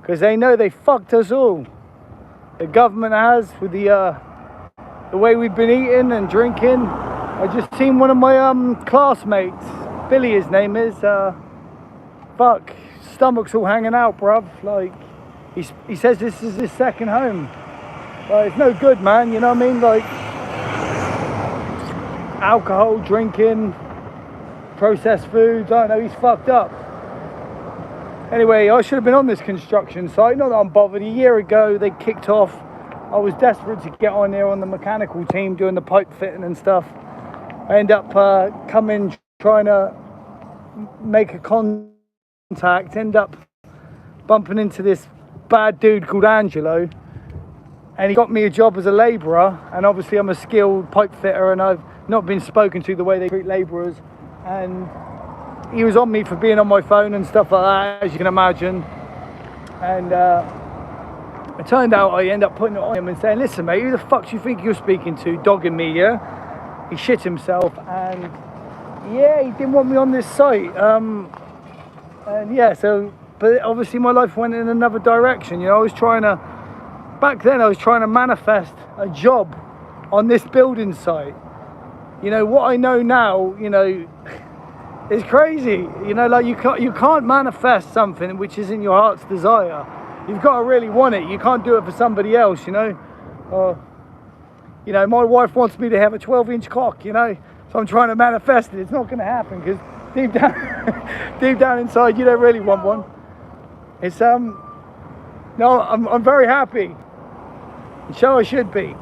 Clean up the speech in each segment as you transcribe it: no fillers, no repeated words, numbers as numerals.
because they know they fucked us all. The government has, with the way we've been eating and drinking. I just seen one of my classmates, Billy his name is, fuck, stomach's all hanging out, bruv. Like, he says this is his second home. Like, it's no good, man, you know what I mean? Like, alcohol, drinking, processed foods, I don't know, he's fucked up. Anyway, I should have been on this construction site, not that I'm bothered. A year ago, they kicked off. I was desperate to get on there on the mechanical team, doing the pipe fitting and stuff. I end up coming, trying to make a contact, end up bumping into this bad dude called Angelo, and he got me a job as a labourer, and obviously I'm a skilled pipe fitter, and I've not been spoken to the way they treat labourers, and he was on me for being on my phone and stuff like that, as you can imagine. And it turned out I end up putting it on him and saying, listen mate, who the fuck do you think you're speaking to, dogging me, yeah? He shit himself, and yeah, he didn't want me on this site. And yeah, so, but obviously my life went in another direction, you know. Back then I was trying to manifest a job on this building site. You know, what I know now, you know, is crazy. You know, like you can't manifest something which isn't your heart's desire. You've got to really want it. You can't do it for somebody else, you know. You know, my wife wants me to have a 12-inch cock, you know, so I'm trying to manifest it. It's not going to happen because deep down inside, you don't really want one. It's no, I'm very happy. And so I should be.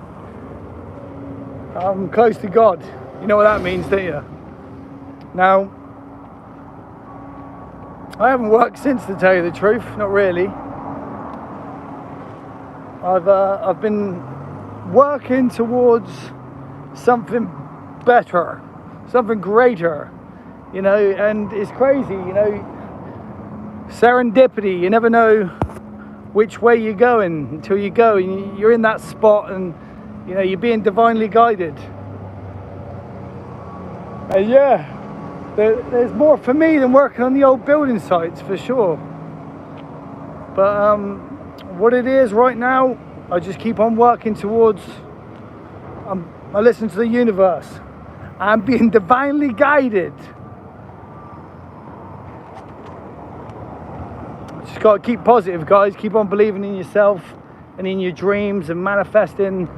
I'm close to God. You know what that means, don't you? Now, I haven't worked since, to tell you the truth. Not really. I've been working towards something better, something greater, you know, and it's crazy, you know, serendipity. You never know which way you're going until you go, and you're in that spot, and you know, you're being divinely guided. And yeah, there's more for me than working on the old building sites, for sure. But what it is right now, I just keep on working towards, I listen to the universe. I'm being divinely guided. Just got to keep positive, guys. Keep on believing in yourself and in your dreams and manifesting.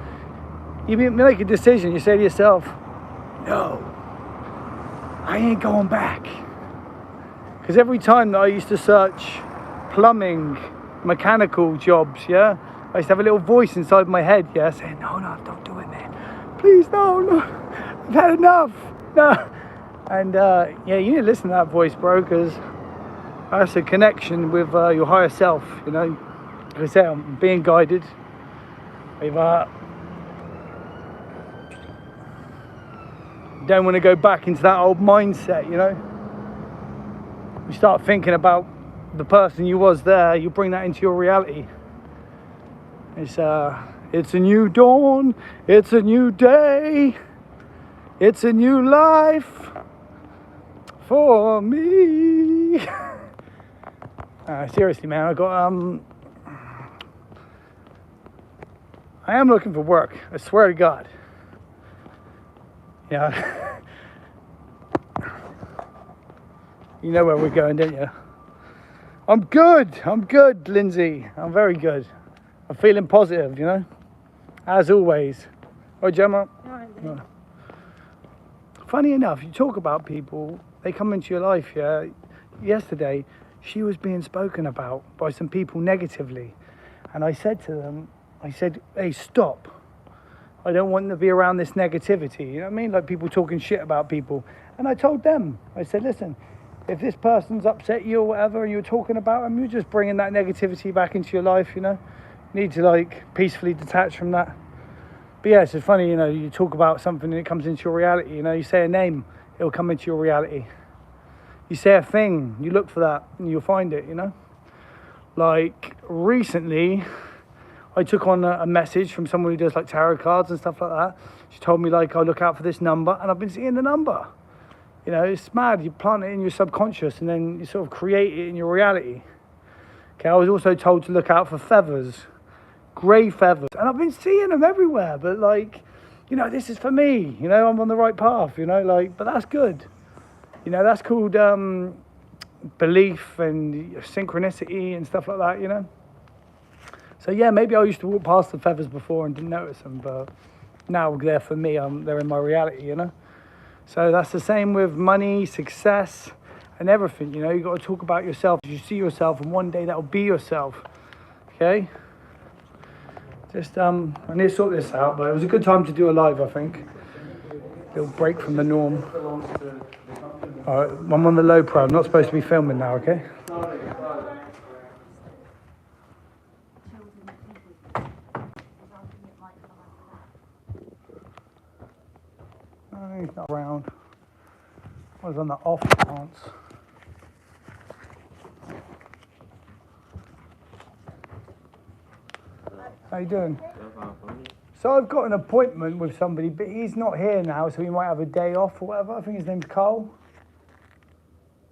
You make a decision. You say to yourself, no, I ain't going back. Because every time that I used to search plumbing, mechanical jobs, yeah, I used to have a little voice inside my head, yeah, saying, no, don't do it, man. Please, no, I've had enough, no. And yeah, you need to listen to that voice, bro, because that's a connection with your higher self, you know. Like I say, I'm being guided. Don't want to go back into that old mindset, you know. You start thinking about the person you was there, you bring that into your reality. It's a new dawn, it's a new day, it's a new life for me. Seriously, man, I am looking for work, I swear to God. Yeah. You know where we're going, don't you? I'm good, Lindsay. I'm very good. I'm feeling positive, you know, as always. Oh, Gemma? No. Funny enough, you talk about people, they come into your life, yeah. Yesterday, she was being spoken about by some people negatively. And I said to them, hey, stop. I don't want to be around this negativity. You know what I mean? Like people talking shit about people. And I told them, I said, listen, if this person's upset you or whatever, you're talking about them, you're just bringing that negativity back into your life, you know? You need to like peacefully detach from that. But yeah, it's funny, you know, you talk about something and it comes into your reality, you know? You say a name, it'll come into your reality. You say a thing, you look for that and you'll find it, you know? Like recently, I took on a message from someone who does like tarot cards and stuff like that. She told me like, look out for this number, and I've been seeing the number. You know, it's mad. You plant it in your subconscious and then you sort of create it in your reality. Okay, I was also told to look out for feathers, grey feathers, and I've been seeing them everywhere. But like, you know, this is for me. You know, I'm on the right path. You know, like, but that's good. You know, that's called belief and synchronicity and stuff like that. You know. So yeah, maybe I used to walk past the feathers before and didn't notice them, but now they're for me. They're in my reality. You know. So that's the same with money, success, and everything. You know, you got to talk about yourself. You see yourself, and one day that will be yourself. Okay. Just I need to sort this out, but it was a good time to do a live, I think. Little break from the norm. All right, I'm on the low pro. I'm not supposed to be filming now, okay? No, he's not around. I was on the off chance. How you doing? So I've got an appointment with somebody, but he's not here now, so he might have a day off or whatever. I think his name's Carl.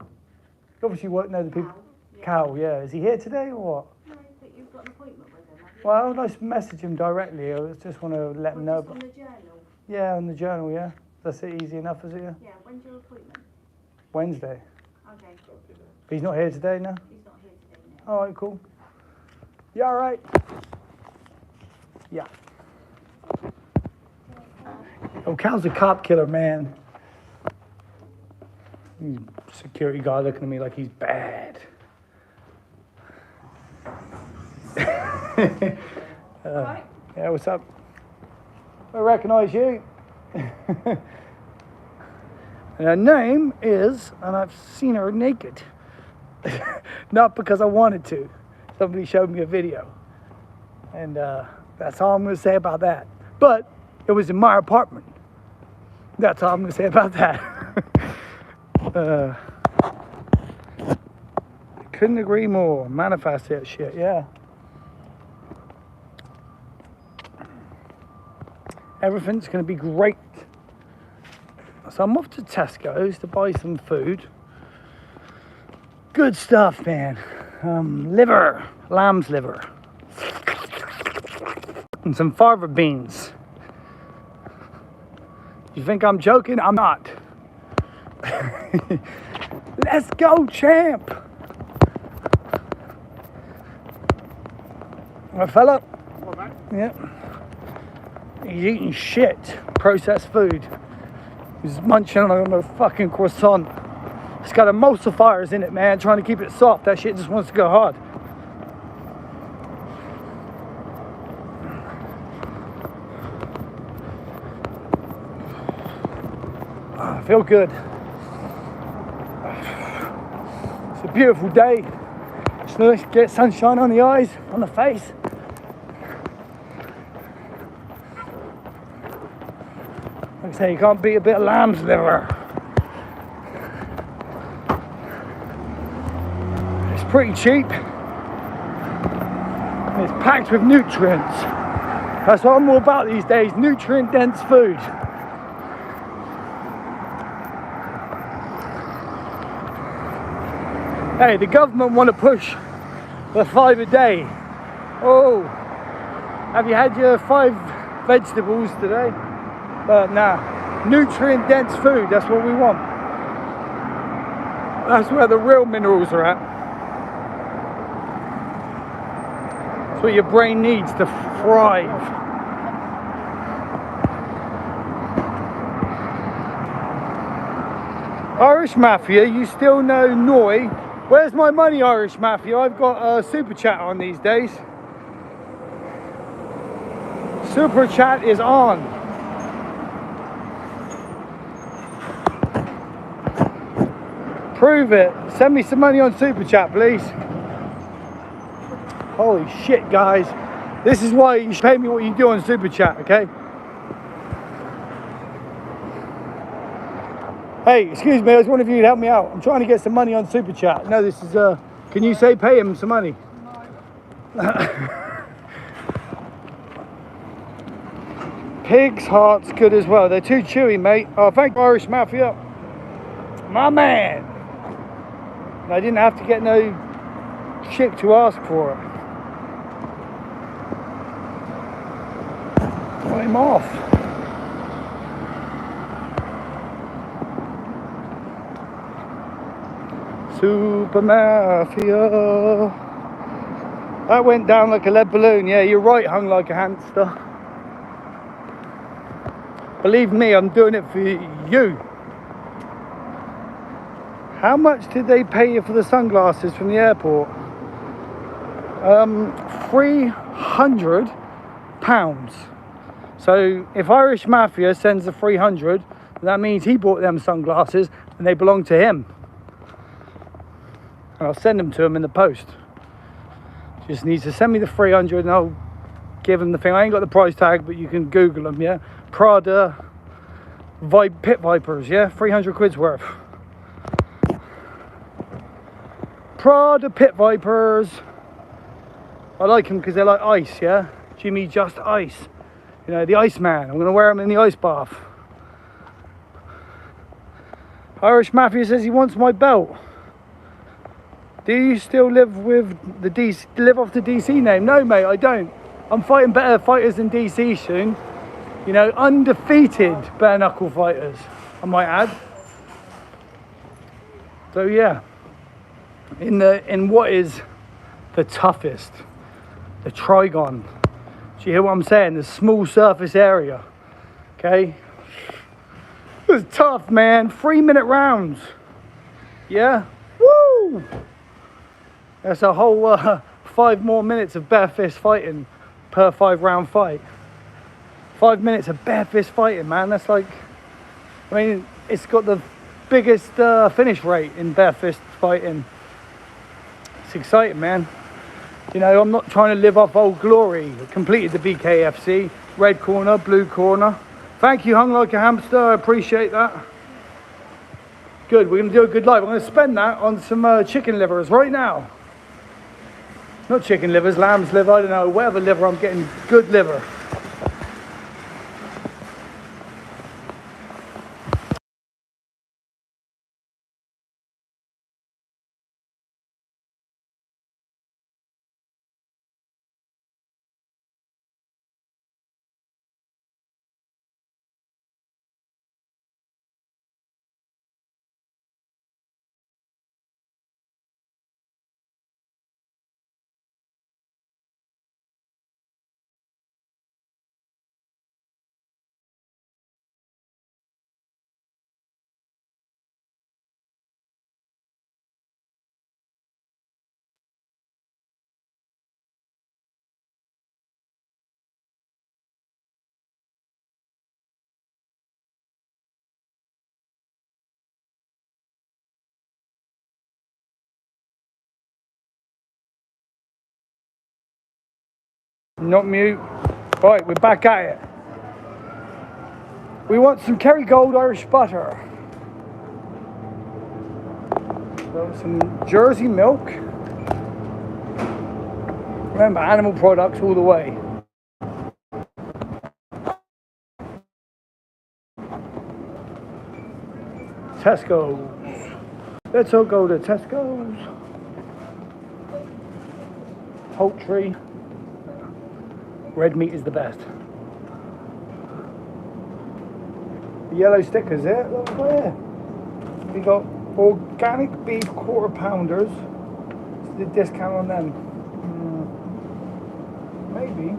You obviously won't know the people. Cal, yeah. Is he here today or what? No, but you've got an appointment with him, have you? Well, I just message him directly. I just want to let him know. On the journal? Yeah, on the journal, yeah. That's it, easy enough, is it? Yeah. Yeah, when's your appointment? Wednesday. Okay. But he's not here today, no? He's not here today, no. All right, cool. You all right? Yeah. Oh, Cal's a cop killer, man. He's a security guard looking at me like he's bad. Right. Yeah, what's up? I recognise you. And her name is, and I've seen her naked. Not because I wanted to. Somebody showed me a video. And that's all I'm going to say about that. But it was in my apartment. That's all I'm going to say about that. Couldn't agree more. Manifest that shit, yeah. Everything's going to be great. So I'm off to Tesco's to buy some food. Good stuff, man. Liver, lamb's liver. And some fava beans. You think I'm joking? I'm not. Let's go, champ. My fella? Yeah. He's eating shit. Processed food. He's munching on a fucking croissant. It's got emulsifiers in it, man. Trying to keep it soft. That shit just wants to go hard. I feel good. It's a beautiful day. It's nice to get sunshine on the eyes, on the face. Like I say, you can't beat a bit of lamb's liver. It's pretty cheap. And it's packed with nutrients. That's what I'm all about these days, nutrient-dense food. Hey, the government want to push the 5 a day. Oh, have you had your 5 vegetables today? Nah, nutrient-dense food, that's what we want. That's where the real minerals are at. That's what your brain needs to thrive. Irish Mafia, you still know Noi. Where's my money, Irish Mafia? I've got a super chat on these days. Super chat is on. Prove it. Send me some money on super chat, please. Holy shit, guys. This is why you should pay me what you do on super chat, okay? Hey, excuse me, I was wondering if you'd help me out. I'm trying to get some money on super chat. No, this is can you say pay him some money? Pig's heart's good as well. They're too chewy, mate. Oh, thank you, Irish Mafia. My man. I didn't have to get no chick to ask for it. I'm off. Super Mafia. That went down like a lead balloon. Yeah, you're right, hung like a hamster. Believe me, I'm doing it for you. How much did they pay you for the sunglasses from the airport? £300. So if Irish Mafia sends the 300, that means he bought them sunglasses and they belong to him. And I'll send them to him in the post. Just needs to send me the 300 and I'll give him the thing. I ain't got the price tag, but you can Google them, yeah? Prada Pit Vipers, yeah? 300 quid's worth. Prada Pit Vipers. I like them because they're like ice, yeah? Jimmy Just Ice. You know, the Iceman. I'm going to wear them in the ice bath. Irish Mafia says he wants my belt. Do you still live with the DC, live off the DC name? No, mate, I don't. I'm fighting better fighters than DC soon. You know, undefeated bare knuckle fighters, I might add. So yeah, in what is the toughest, the Trigon. Do you hear what I'm saying? The small surface area. Okay. It was tough, man. 3-minute rounds. Yeah. Woo! That's a whole 5 more minutes of bare fist fighting per 5-round fight. 5 minutes of bare fist fighting, man. That's like, I mean, it's got the biggest finish rate in bare fist fighting. It's exciting, man. You know, I'm not trying to live off old glory. I completed the BKFC. Red corner, blue corner. Thank you, hung like a hamster. I appreciate that. Good, we're going to do a good live. I'm going to spend that on some chicken livers right now. Not chicken livers, lamb's liver, I don't know, whatever liver, I'm getting good liver. Not mute. Right, we're back at it. We want some Kerrygold Irish butter. So some Jersey milk. Remember, animal products all the way. Tesco's. Let's all go to Tesco's. Poultry. Red meat is the best. The yellow stickers there, look there. We got organic beef quarter pounders. What's the discount on them? Maybe.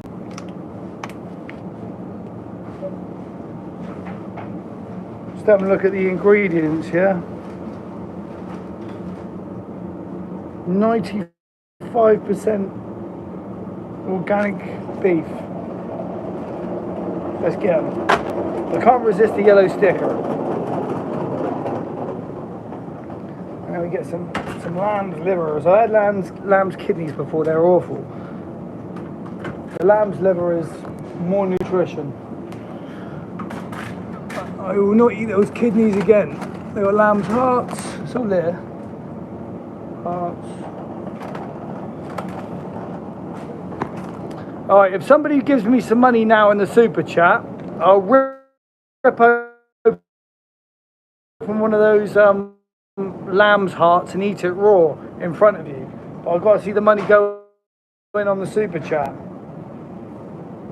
Just have a look at the ingredients here. 95% organic beef. Let's get them. I can't resist the yellow sticker. And then we get some lamb's livers. I had lamb's kidneys before, they're awful. The lamb's liver is more nutrition. I will not eat those kidneys again. They got lamb's hearts. It's all there. Hearts. Alright, if somebody gives me some money now in the super chat, I'll rip open one of those lamb's hearts and eat it raw in front of you. But I've got to see the money go in on the super chat.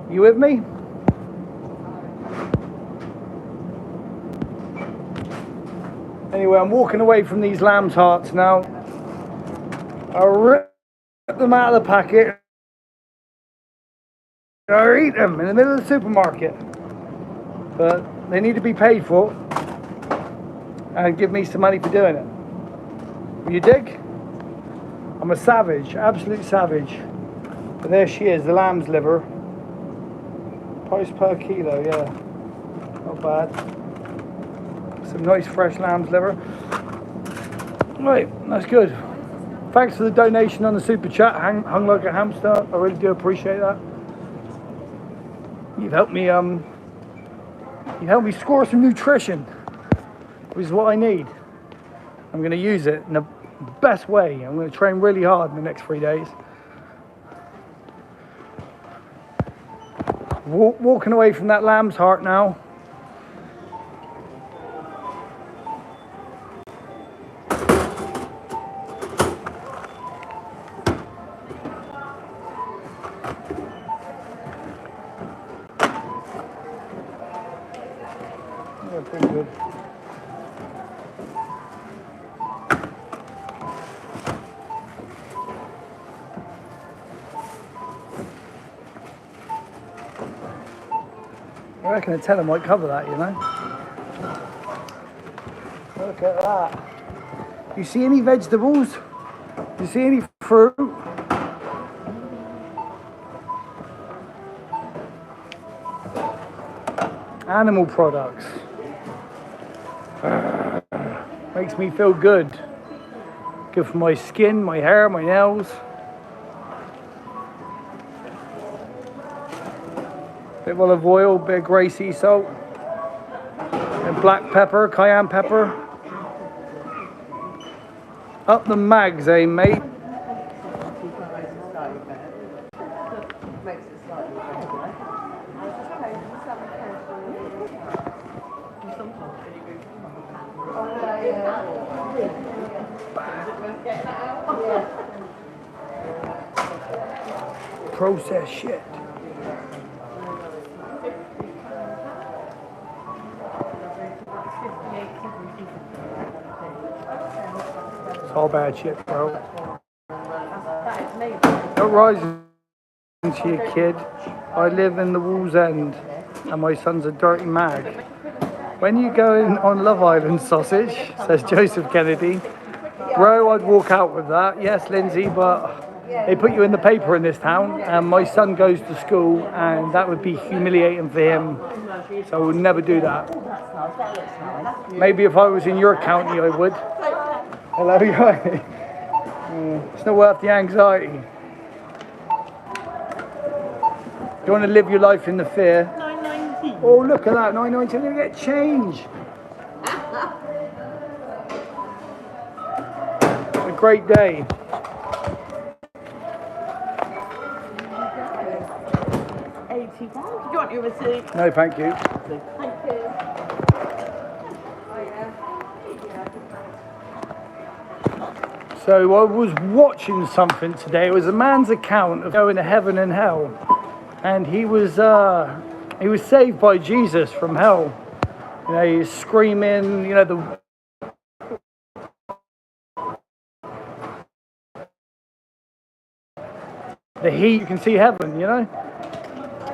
You with me? Anyway, I'm walking away from these lamb's hearts now. I rip them out of the packet. I eat them in the middle of the supermarket. But they need to be paid for and give me some money for doing it. You dig? I'm a savage, absolute savage. But there she is, the lamb's liver. Price per kilo, yeah. Not bad. Some nice fresh lamb's liver. Right, that's good. Thanks for the donation on the super chat. Hung like a hamster. I really do appreciate that. You've helped me score some nutrition, which is what I need. I'm going to use it in the best way. I'm going to train really hard in the next 3 days. Walking away from that lamb's heart now. Yeah, pretty good. I reckon a tenner might cover that, you know. Look at that. You see any vegetables? You see any fruit? Animal products. Makes me feel good. Good for my skin, my hair, my nails. Bit of olive oil, bit of grey sea salt, and black pepper, cayenne pepper. Up the mags, eh, mate? Processed shit. It's all bad shit, bro. Don't rise into your kid. I live in the Wall's End and my son's a dirty mag. When you go in on Love Island sausage, says Joseph Kennedy, bro, I'd walk out with that. Yes, Lindsay, but they put you in the paper in this town and my son goes to school and that would be humiliating for him. So I would never do that. Maybe if I was in your county, I would. Hello, guy. It's not worth the anxiety. You want to live your life in the fear. 9.90. Oh, look at that, 9.90. I'm going to get change. A great day. £80. Do you want your receipt? No, thank you. Thank you. So I was watching something today. It was a man's account of going to heaven and hell, and he was saved by Jesus from hell. You know, he's screaming. You know the heat. You can see heaven. You know,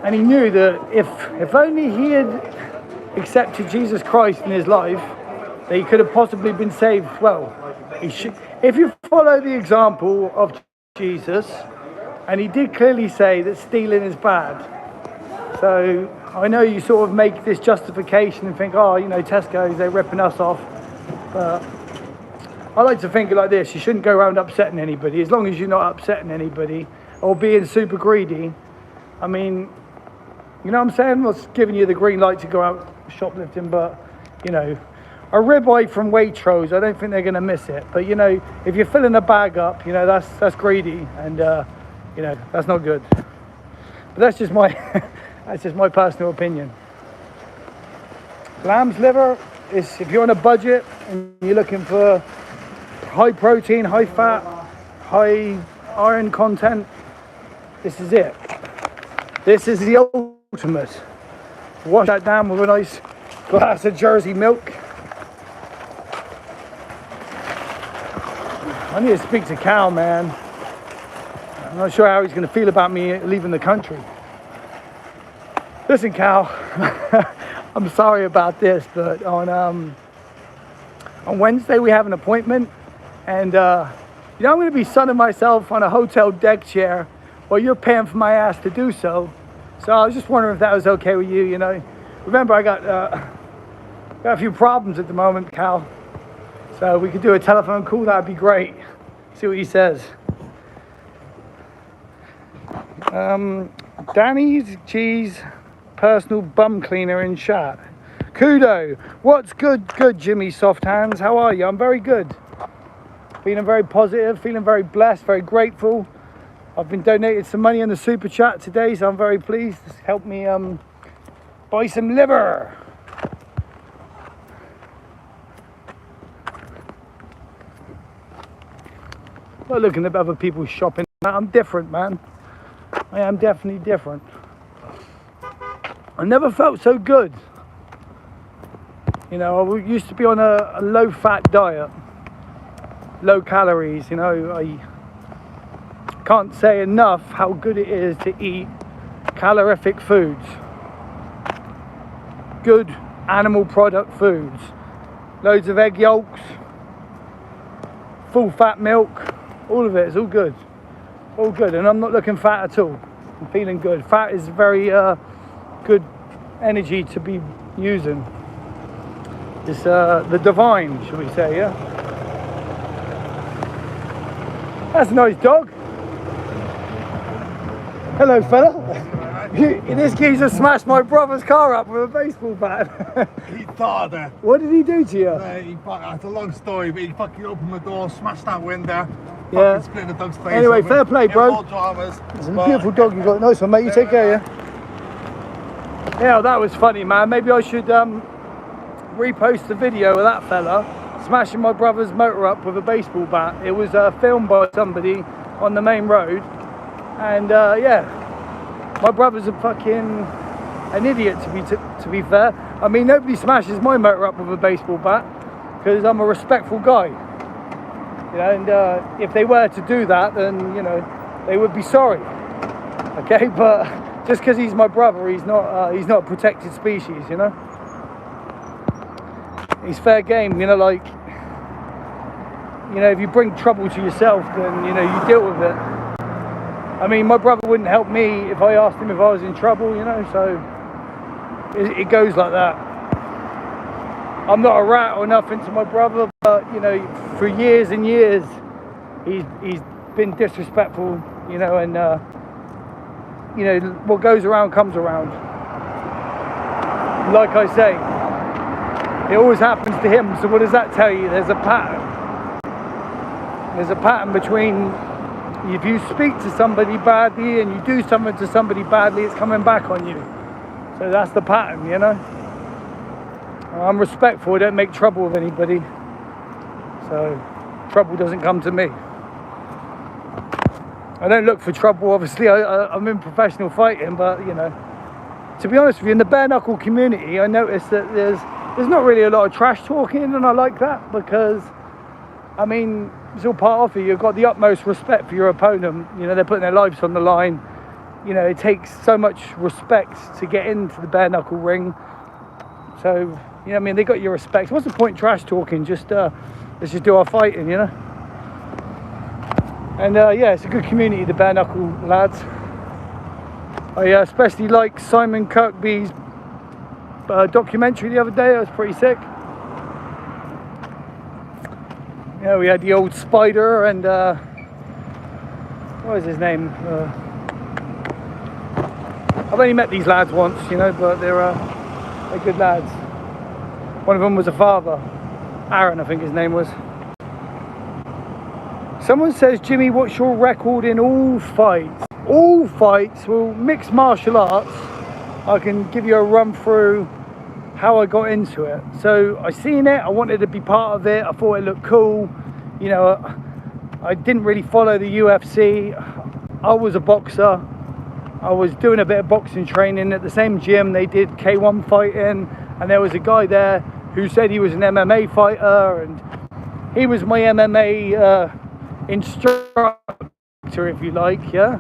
and he knew that if only he had accepted Jesus Christ in his life, that he could have possibly been saved. Well, he should. If you follow the example of Jesus, and he did clearly say that stealing is bad. So I know you sort of make this justification and think, oh, you know, Tesco's, they're ripping us off. But I like to think like this: you shouldn't go around upsetting anybody. As long as you're not upsetting anybody or being super greedy. I mean, you know what I'm saying? I'm not giving you the green light to go out shoplifting, but, you know, a ribeye from Waitrose, I don't think they're going to miss it. But, you know, if you're filling a bag up, you know, that's greedy. And, you know, that's not good. But that's just my that's just my personal opinion. Lamb's liver is, if you're on a budget and you're looking for high protein, high fat, high iron content. This is it. This is the ultimate. Wash that down with a nice glass of Jersey milk. I need to speak to Cal, man. I'm not sure how he's going to feel about me leaving the country. Listen, Cal, I'm sorry about this, but on Wednesday we have an appointment, and I'm going to be sunning myself on a hotel deck chair while you're paying for my ass to do so. So I was just wondering if that was okay with you. Remember, I got a few problems at the moment, Cal. So we could do a telephone call. That'd be great. See what he says. Danny's G's personal bum cleaner in chat. Kudo, what's good, Jimmy Soft Hands? How are you? I'm very good. Feeling very positive, feeling very blessed, very grateful. I've been donated some money in the super chat today, so I'm very pleased. It's helped me buy some liver. Not looking at other people shopping. I'm different, man. I am definitely different. I never felt so good. I used to be on a low-fat diet, low calories. I can't say enough how good it is to eat calorific foods, good animal product foods, loads of egg yolks, full fat milk, all of it is all good, and I'm not looking fat at all. I'm feeling good. Fat is very good energy to be using. It's the divine, shall we say, yeah? That's a nice dog. Hello, fella. This geezer smashed my brother's car up with a baseball bat. He thought that. What did he do to you? It's a long story, but he fucking opened the door, smashed that window, Yeah. fucking split the dog's face. Anyway, open. fair play, bro. No dramas. It's a beautiful dog you got. Nice one, mate. You take care, yeah? Yeah, that was funny, man. Maybe I should repost the video of that fella smashing my brother's motor up with a baseball bat. It was filmed by somebody on the main road, and yeah, my brother's a fucking an idiot to be fair. I mean, nobody smashes my motor up with a baseball bat because I'm a respectful guy, and if they were to do that, then they would be sorry. Okay, but just because he's my brother, he's not a protected species, He's fair game, if you bring trouble to yourself, then you deal with it. I mean, my brother wouldn't help me if I asked him if I was in trouble, so it goes like that. I'm not a rat or nothing to my brother, but for years and years he's been disrespectful, and what goes around comes around. Like I say, it always happens to him. So what does that tell you? There's a pattern. There's a pattern between if you speak to somebody badly and you do something to somebody badly, it's coming back on you. So that's the pattern, I'm respectful. I don't make trouble with anybody. So trouble doesn't come to me. I don't look for trouble, obviously. I'm in professional fighting, but to be honest with you, in the bare knuckle community, I noticed that there's not really a lot of trash talking, and I like that because, I mean, it's all part of it. You've got the utmost respect for your opponent. They're putting their lives on the line. It takes so much respect to get into the bare knuckle ring. So, they got your respect. What's the point trash talking? Let's just do our fighting, And yeah, it's a good community, the bare knuckle lads. I especially like Simon Kirkby's documentary the other day. It was pretty sick. We had the old Spider and what was his name? I've only met these lads once, but they're good lads. One of them was a father, Aaron, I think his name was. Someone says, Jimmy, what's your record in all fights? All fights, well, mixed martial arts. I can give you a run through how I got into it. So I seen it, I wanted to be part of it, I thought it looked cool. I didn't really follow the UFC. I was a boxer. I was doing a bit of boxing training at the same gym they did K1 fighting, and there was a guy there who said he was an MMA fighter, and he was my MMA instructor, if you like, yeah.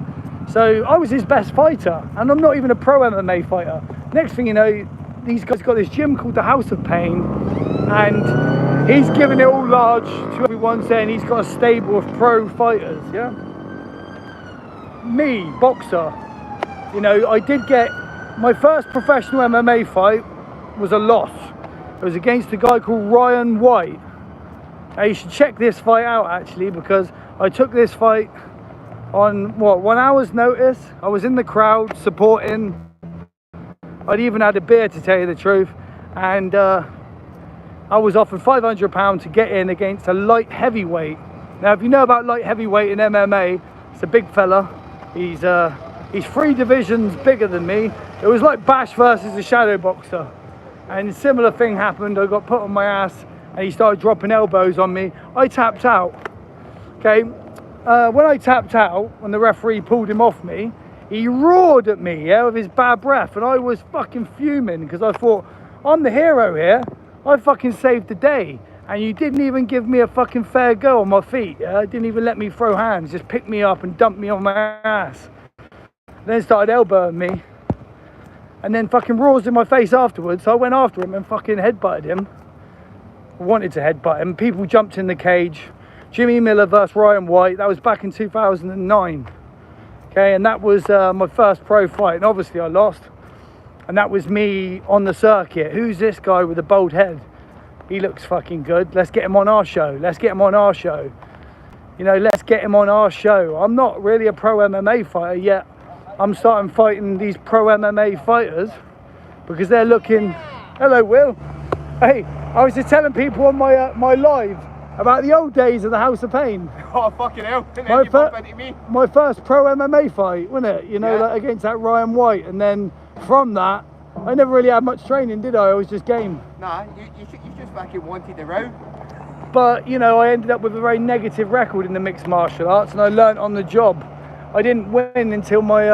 So I was his best fighter, and I'm not even a pro MMA fighter. Next thing you know, these guys got this gym called the House of Pain, and he's giving it all large to everyone, saying he's got a stable of pro fighters, yeah. Me, boxer, you know, I did get my first professional MMA fight was a loss. It was against a guy called Ryan White. Now you should check this fight out actually, because I took this fight on 1 hour's notice. I was in the crowd supporting. I'd even had a beer, to tell you the truth, and I was offered £500 to get in against a light heavyweight. Now if you know about light heavyweight in MMA, it's a big fella. He's 3 divisions bigger than me. It was like Bash versus a shadow boxer, and a similar thing happened. I got put on my ass and he started dropping elbows on me. I tapped out. Okay, when I tapped out, when the referee pulled him off me, he roared at me, yeah, with his bad breath, and I was fucking fuming because I thought, I'm the hero here. I fucking saved the day, and you didn't even give me a fucking fair go on my feet. Yeah? Didn't even let me throw hands. Just picked me up and dumped me on my ass. Then started elbowing me, and then fucking roars in my face afterwards. So I went after him and fucking headbutted him. I wanted to headbutt him. People jumped in the cage. Jimmy Millar versus Ryan White. That was back in 2009. Okay, and that was my first pro fight, and obviously I lost. And that was me on the circuit. Who's this guy with a bald head? He looks fucking good. Let's get him on our show. Let's get him on our show. You know, let's get him on our show. I'm not really a pro MMA fighter yet. I'm starting fighting these pro MMA fighters because they're looking. Hello, Will. Hey, I was just telling people on my my live about the old days of the House of Pain. Oh, fucking hell. My first pro MMA fight, wasn't it? You know, Yeah. like against that Ryan White. And then from that, I never really had much training, did I? I was just game. Nah, you just fucking wanted the row. But, you know, I ended up with a very negative record in the mixed martial arts, and I learnt on the job. I didn't win until my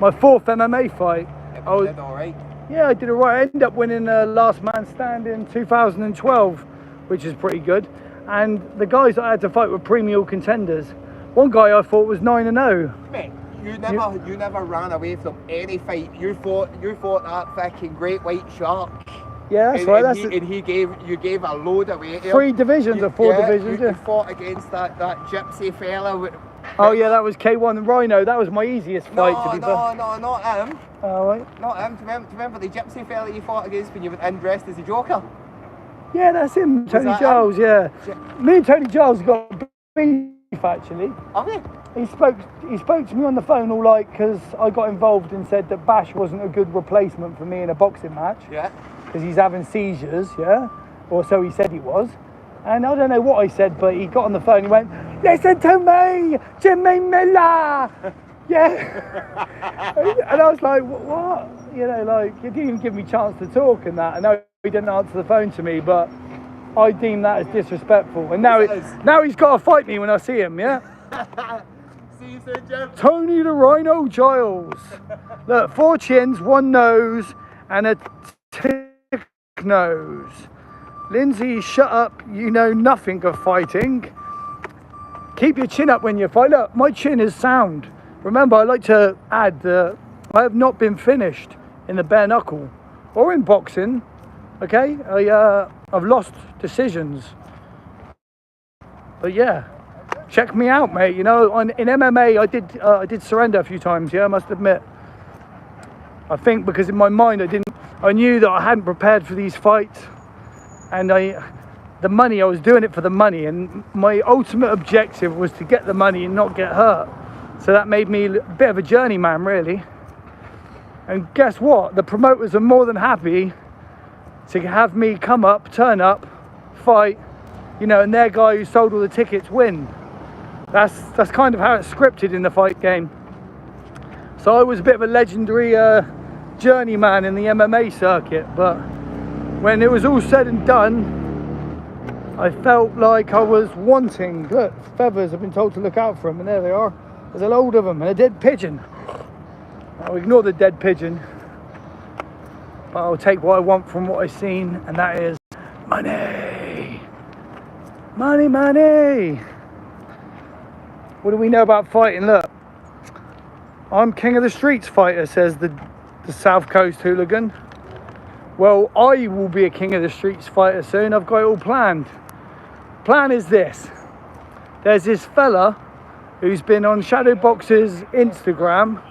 my 4th MMA fight. I did alright. Yeah, I did alright. I ended up winning Last Man Standing in 2012, which is pretty good. And the guys that I had to fight were premium contenders. One guy I fought was 9-0. Mate, you never ran away from any fight. You fought that fucking great white shark. Yeah, that's and, right. And you gave a load away. 3 divisions or 4 divisions. You fought against that gypsy fella. Oh yeah, that was K1 and Rhino. That was my easiest fight, to be fair. No, not him. Oh, right. Not him. Do you remember the gypsy fella you fought against when you went in dressed as a Joker? Yeah, that's him, Tony that Giles, him? yeah. Me and Tony Giles got beef, actually. Have you? He spoke to me on the phone all like, because I got involved and said that Bash wasn't a good replacement for me in a boxing match. Yeah. Because he's having seizures, yeah? Or so he said he was. And I don't know what I said, but he got on the phone and he went, "Listen to me, Jimmy Millar!" Yeah. And I was like, what? You know, like, he didn't even give me a chance to talk and that. I know he didn't answer the phone to me, but I deem that as disrespectful. And now he's got to fight me when I see him, yeah? See you soon, Jim. Tony the Rhino Giles. Look, 4 chins, 1 nose, and a tick nose. Lindsay, shut up. You know nothing of fighting. Keep your chin up when you fight. Look, my chin is sound. Remember, I like to add that I have not been finished in the bare knuckle or in boxing. Okay, I've lost decisions. But yeah, check me out, mate. You know, in MMA, I did surrender a few times. Yeah, I must admit. I think because in my mind, I knew that I hadn't prepared for these fights, and the money, I was doing it for the money, and my ultimate objective was to get the money and not get hurt. So that made me a bit of a journeyman, really. And guess what? The promoters are more than happy to have me come up, turn up, fight, you know, and their guy who sold all the tickets win. That's kind of how it's scripted in the fight game. So I was a bit of a legendary journeyman in the MMA circuit, but when it was all said and done, I felt like I was wanting. Look, feathers, I've been told to look out for them, and there they are. There's a load of them, and a dead pigeon. I'll ignore the dead pigeon, but I'll take what I want from what I've seen, and that is money. Money, money. What do we know about fighting? Look, I'm king of the streets fighter, says the South Coast hooligan. Well, I will be a king of the streets fighter soon. I've got it all planned. Plan is this. There's this fella who's been on Shadowbox's Instagram,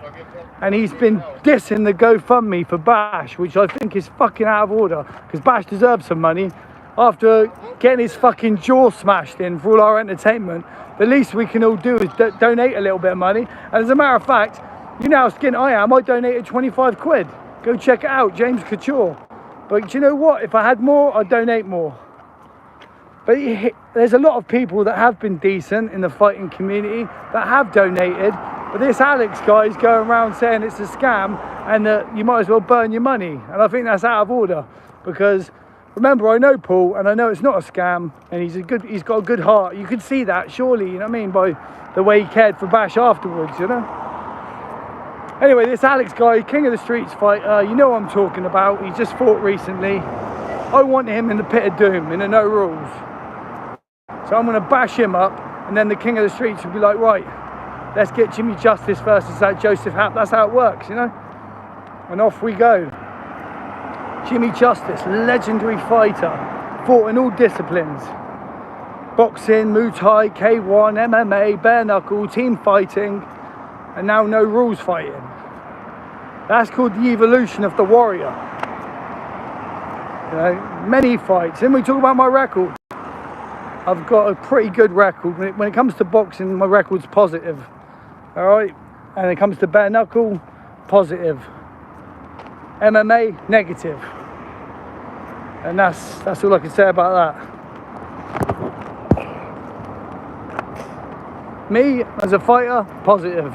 and he's been dissing the GoFundMe for Bash, which I think is fucking out of order, because Bash deserves some money. After getting his fucking jaw smashed in for all our entertainment, the least we can all do is donate a little bit of money. And as a matter of fact, you know how skint I am, I donated 25 quid. Go check it out, James Couture. But do you know what? If I had more, I'd donate more. But there's a lot of people that have been decent in the fighting community that have donated. But this Alex guy is going around saying it's a scam and that you might as well burn your money. And I think that's out of order, because remember, I know Paul, and I know it's not a scam, and he's got a good heart. You could see that, surely, you know what I mean, by the way he cared for Bash afterwards, you know. Anyway, this Alex guy, king of the streets fighter, you know what I'm talking about. He just fought recently. I want him in the pit of doom, in the no rules. So I'm going to bash him up, and then the king of the streets will be like, right, let's get Jimmy Justice versus that Joseph Happ. That's how it works, you know. And off we go. Jimmy Justice, legendary fighter, fought in all disciplines. Boxing, Muay Thai, K1, MMA, bare knuckle, team fighting, and now no rules fighting. That's called the evolution of the warrior. You know, many fights. Then we talk about my record. I've got a pretty good record. When it comes to boxing, my record's positive. All right? And when it comes to bare knuckle, positive. MMA, negative. And that's all I can say about that. Me, as a fighter, positive.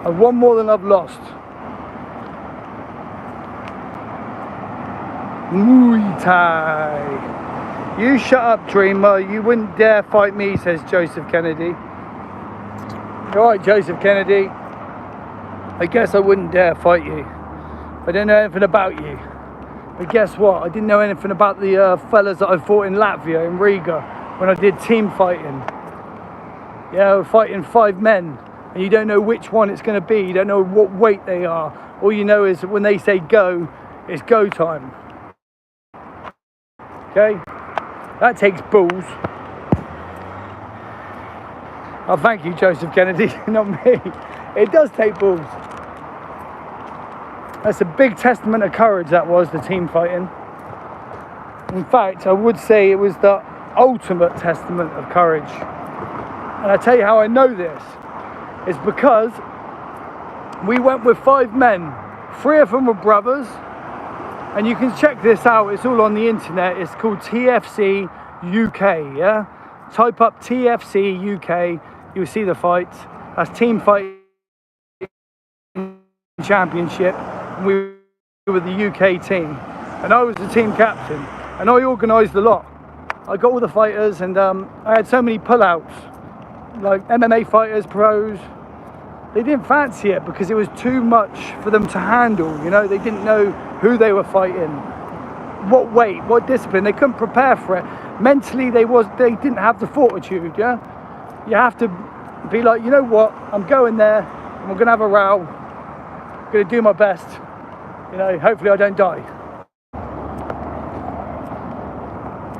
I've won more than I've lost. Muay Thai. You shut up, dreamer. You wouldn't dare fight me, says Joseph Kennedy. All right, Joseph Kennedy. I guess I wouldn't dare fight you. I don't know anything about you. But guess what? I didn't know anything about the fellas that I fought in Latvia, in Riga, when I did team fighting. Yeah, we're fighting 5 men, and you don't know which one it's going to be. You don't know what weight they are. All you know is that when they say go, it's go time. Okay? That takes balls. Oh, thank you, Joseph Kennedy, not me. It does take balls. That's a big testament of courage, that was, the team fighting. In fact, I would say it was the ultimate testament of courage. And I tell you how I know this. It's because we went with 5 men. 3 of them were brothers. And you can check this out. It's all on the internet. It's called TFC UK, yeah? Type up TFC UK. You'll see the fights. That's Team Fighting Championship. We were the UK team, and I was the team captain, and I organised a lot. I got all the fighters, and I had so many pullouts, like MMA fighters, pros. They didn't fancy it because it was too much for them to handle, you know. They didn't know who they were fighting, what weight, what discipline. They couldn't prepare for it. Mentally, they didn't have the fortitude, yeah. You have to be like, you know what, I'm going there, and we're gonna have a row. I'm gonna do my best. You know, hopefully I don't die.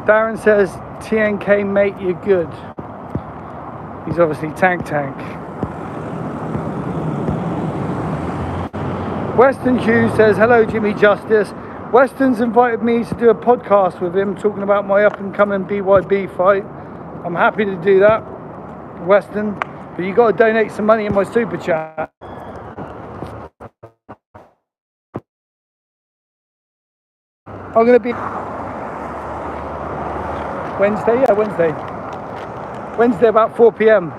Darren says, TNK mate, you're good. He's obviously Tank. Weston Hughes says, hello Jimmy Justice. Weston's invited me to do a podcast with him talking about my up and coming BYB fight. I'm happy to do that, Weston, but you got to donate some money in my super chat. I'm going to be Wednesday about 4 p.m.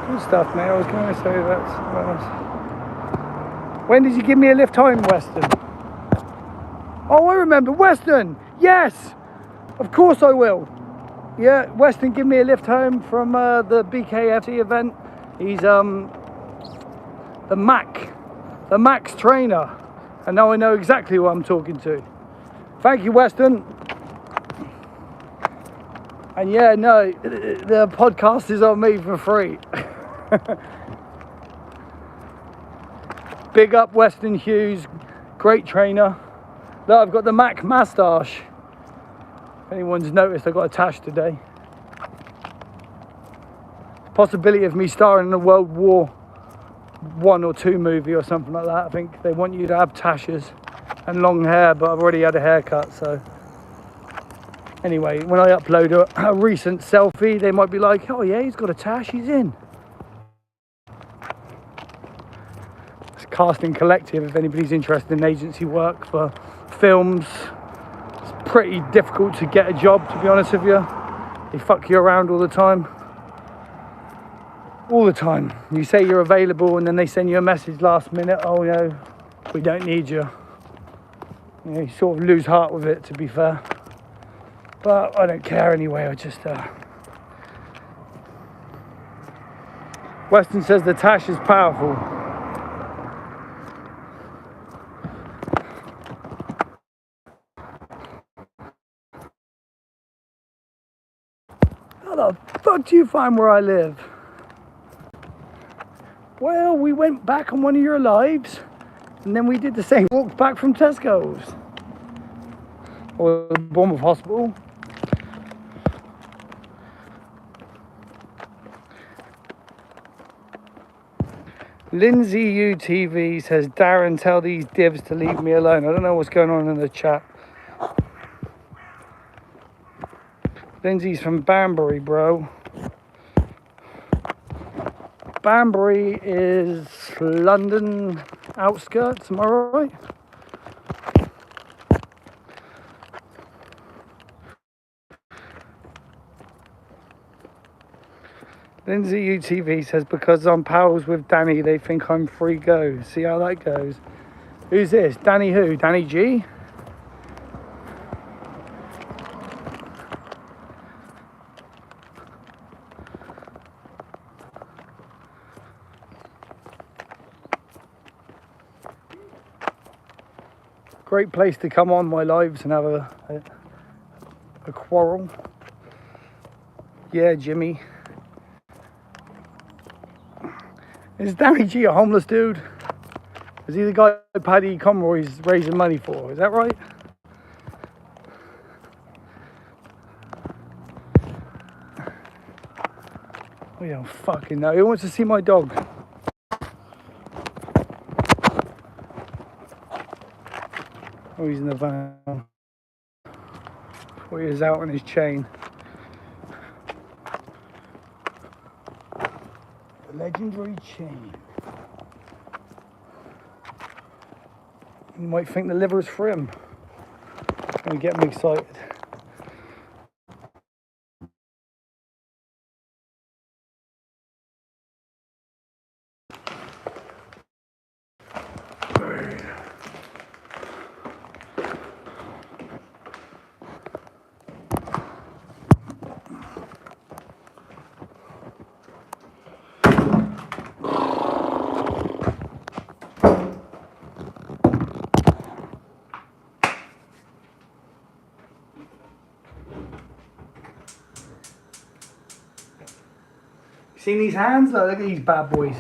Good stuff, mate. I was going to say that. When did you give me a lift home, Weston? Oh, I remember. Weston! Yes! Of course I will. Yeah, Weston give me a lift home from the BKFC event. He's the Max trainer. And now I know exactly who I'm talking to. Thank you, Weston. And yeah, no, the podcast is on me for free. Big up Weston Hughes, great trainer. Look, I've got the Mac moustache. If anyone's noticed, I got a tash today. Possibility of me starring in a World War I or II movie or something like that. I think they want you to have tashes and long hair, but I've already had a haircut, so. Anyway, when I upload a recent selfie, they might be like, oh yeah, he's got a tash, he's in. It's Casting Collective, if anybody's interested in agency work for films. It's pretty difficult to get a job, to be honest with you. They fuck you around all the time. All the time. You say you're available and then they send you a message last minute, oh no, we don't need you. You know, you sort of lose heart with it, to be fair. But I don't care anyway, I just... Weston says the tash is powerful. How the fuck do you find where I live? Well, we went back on one of your lives, and then we did the same walk back from Tesco's. Or the Bournemouth Hospital. Lindsay UTV says, Darren, tell these divs to leave me alone. I don't know what's going on in the chat. Lindsay's from Banbury, bro. Banbury is London outskirts, am I right? Lindsay UTV says, because I'm pals with Danny, they think I'm free go. See how that goes. Who's this? Danny who? Danny G? Great place to come on my lives and have a quarrel. Yeah, Jimmy. Is Danny G a homeless dude? Is he the guy Paddy Conroy's raising money for? Is that right? We don't fucking know. Who wants to see my dog? Oh, he's in the van. Oh, he is out on his chain. The legendary chain. You might think the liver's for him. It's going to get me excited. Seen these hands? Look at these bad boys.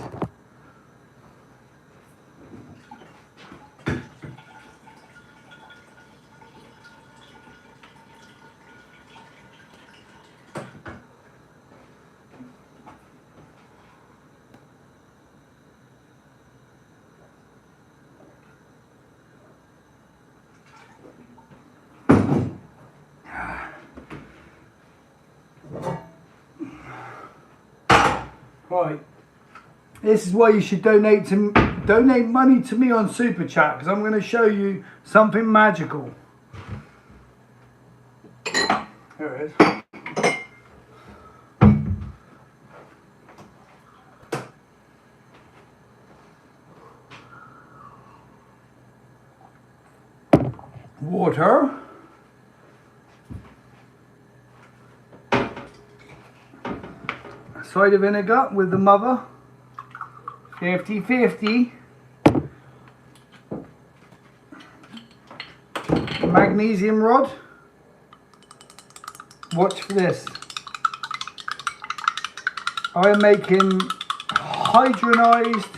Right, this is why you should donate money to me on Super Chat, because I'm going to show you something magical. Here it is. butter. Cider vinegar with the mother. 50-50. Magnesium rod. Watch for this. I am making hydrogenized.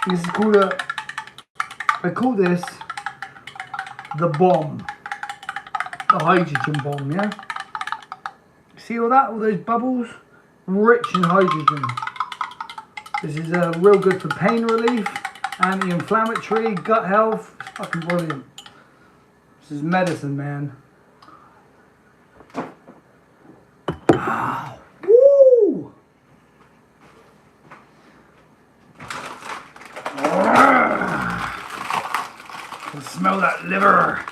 This is called I call this the bomb. The hydrogen bomb, yeah? See all that? All those bubbles? Rich in hydrogen. This is real good for pain relief, anti-inflammatory, gut health. It's fucking brilliant. This is medicine, man. Ah, woo! I can smell that liver.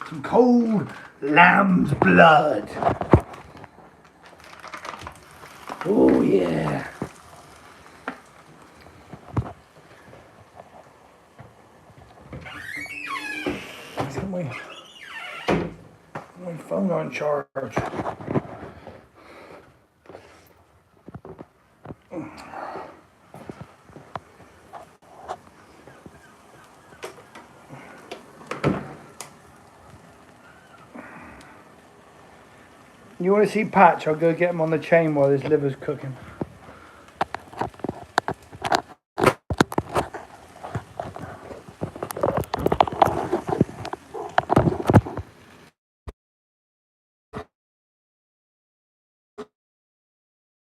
Some cold lamb's blood. Oh yeah. Let's get my phone on charge. You want to see Patch? I'll go get him on the chain while his liver's cooking.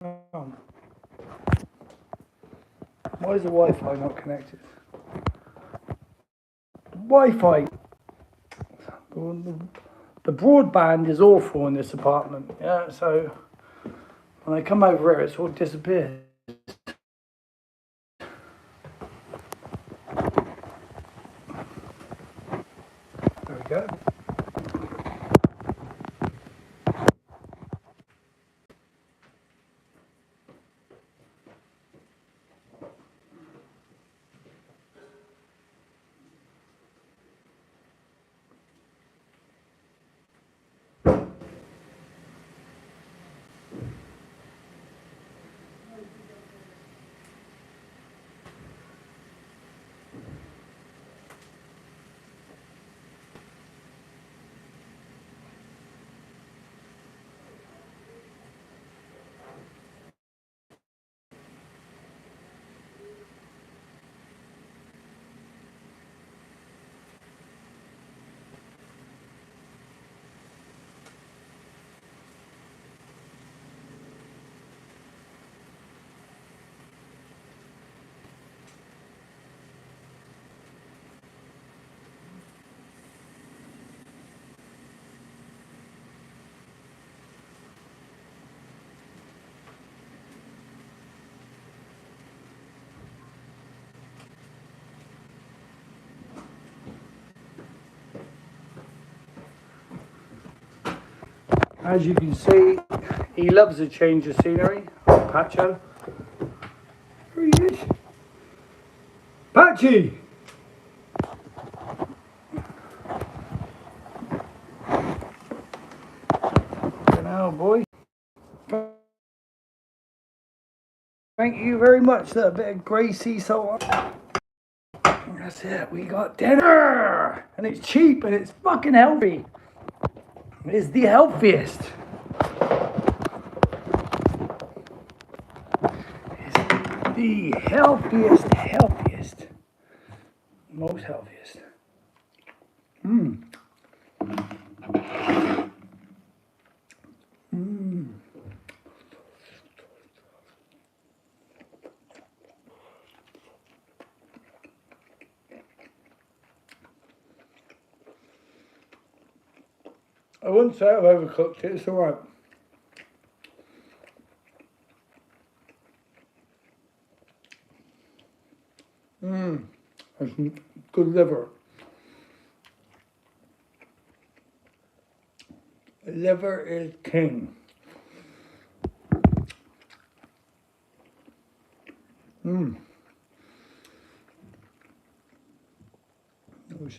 Oh. Why is the Wi-Fi not connected? Wi-Fi. The broadband is awful in this apartment. Yeah, so when I come over here, it's all disappeared. There we go. As you can see, he loves a change of scenery. Pacho. There he is. Patchy! Now, boy. Thank you very much. That bit of grey sea salt. That's it. We got dinner! And it's cheap and it's fucking healthy. It's the healthiest. It's the healthiest. Most healthiest. Mmm. Mmm. I wouldn't say I've overcooked it, it's alright. Mmm, that's good liver. Liver is king. Mmm.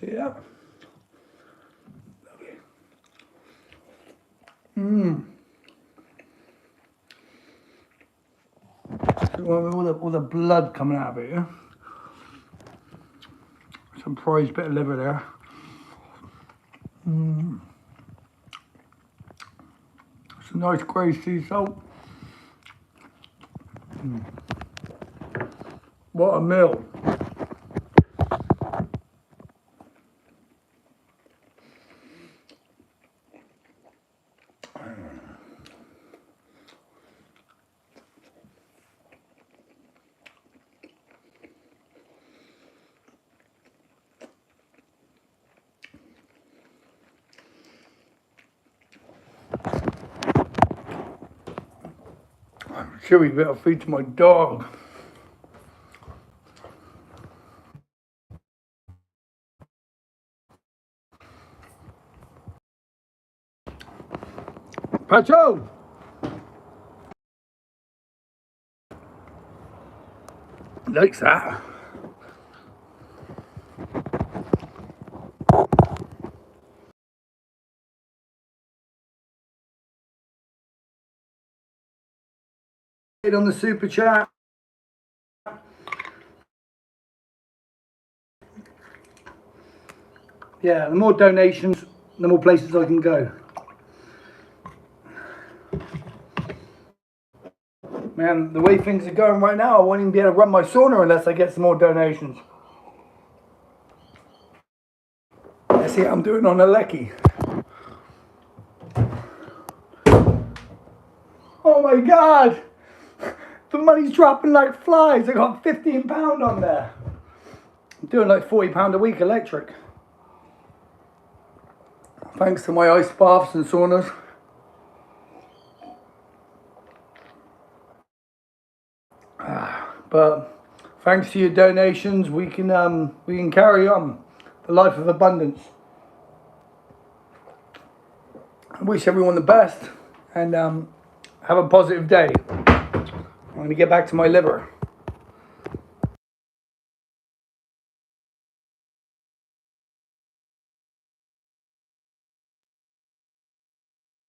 See that? Mmm. All the blood coming out of it, yeah? Some prized bit of liver there. Mmm. It's a nice grey sea salt. Mm. What a meal. Chewy bit of feed to my dog. Pacho! Likes that. On the super chat. Yeah, the more donations, the more places I can go. Man, the way things are going right now, I won't even be able to run my sauna unless I get some more donations. Let's see how I'm doing on a lecky. Oh my God! The money's dropping like flies. I got £15 on there. I'm doing like £40 a week electric. Thanks to my ice baths and saunas. But thanks to your donations, we can carry on the life of abundance. I wish everyone the best and have a positive day. I'm going to get back to my liver.